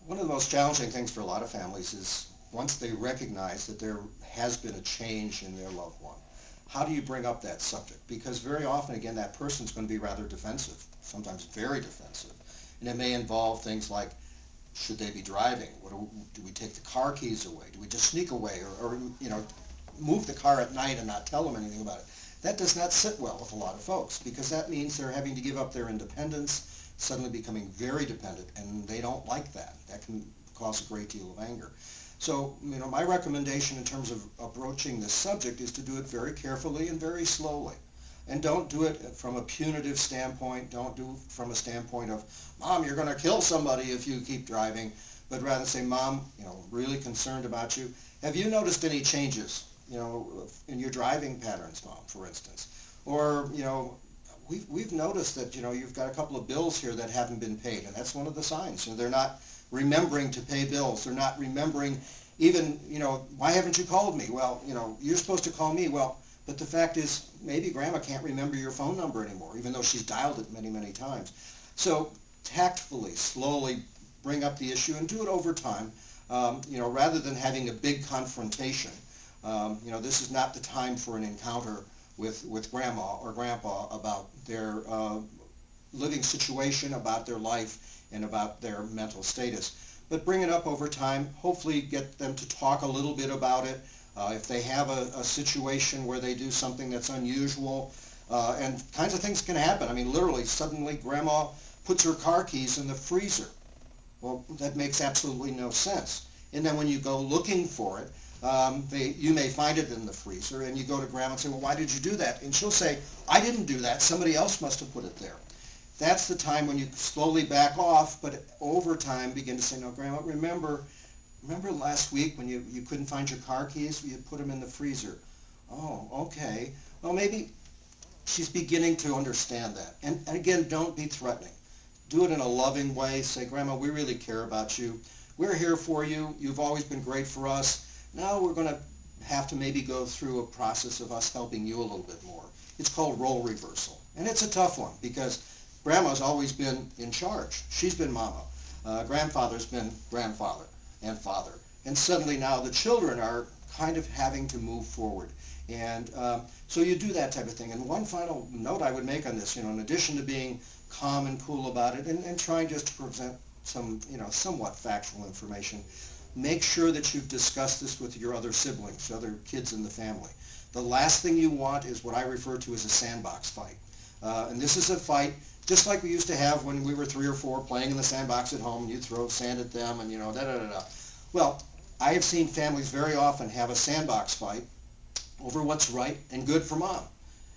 One of the most challenging things for a lot of families is once they recognize that there has been a change in their loved one, how do you bring up that subject? Because very often, again, that person's going to be rather defensive, sometimes very defensive. And it may involve things like, should they be driving? Do we take the car keys away? Do we just sneak away or move the car at night and not tell them anything about it? That does not sit well with a lot of folks because that means they're having to give up their independence, suddenly becoming very dependent, and they don't like that. That can cause a great deal of anger. So, my recommendation in terms of approaching this subject is to do it very carefully and very slowly. And don't do it from a punitive standpoint. Don't do it from a standpoint of, Mom, you're going to kill somebody if you keep driving. But rather say, Mom, really concerned about you. Have you noticed any changes, in your driving patterns, Mom, for instance? Or, we've noticed that, you've got a couple of bills here that haven't been paid. And that's one of the signs. They're not remembering to pay bills. They're not remembering even, why haven't you called me? Well, you're supposed to call me. Well, but the fact is, maybe Grandma can't remember your phone number anymore, even though she's dialed it many, many times. So tactfully, slowly bring up the issue and do it over time, rather than having a big confrontation. This is not the time for an encounter with Grandma or Grandpa about their living situation, about their life, and about their mental status. But bring it up over time, hopefully get them to talk a little bit about it. If they have a situation where they do something that's unusual, and kinds of things can happen. I mean, literally, suddenly Grandma puts her car keys in the freezer. Well, that makes absolutely no sense. And then when you go looking for it, you may find it in the freezer, and you go to Grandma and say, well, why did you do that? And she'll say, I didn't do that. Somebody else must have put it there. That's the time when you slowly back off, but over time begin to say, no, Grandma, remember last week when you couldn't find your car keys? You put them in the freezer. Oh, okay. Well, maybe she's beginning to understand that. And again, don't be threatening. Do it in a loving way. Say, Grandma, we really care about you. We're here for you. You've always been great for us. Now we're going to have to maybe go through a process of us helping you a little bit more. It's called role reversal. And it's a tough one because Grandma's always been in charge. She's been Mama. Grandfather's been grandfather and father. And suddenly now the children are kind of having to move forward. And so you do that type of thing. And one final note I would make on this, in addition to being calm and cool about it and trying just to present some, somewhat factual information, make sure that you've discussed this with your other siblings, other kids in the family. The last thing you want is what I refer to as a sandbox fight. And this is a fight just like we used to have when we were 3 or 4 playing in the sandbox at home, and you throw sand at them and, da-da-da-da. Well, I have seen families very often have a sandbox fight over what's right and good for Mom.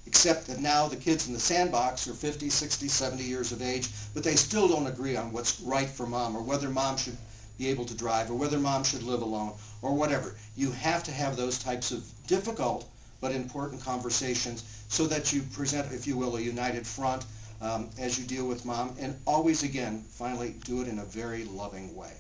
Except that now the kids in the sandbox are 50, 60, 70 years of age, but they still don't agree on what's right for Mom or whether Mom should be able to drive or whether Mom should live alone or whatever. You have to have those types of difficult but important conversations so that you present, if you will, a united front as you deal with Mom, and always, again, finally, do it in a very loving way.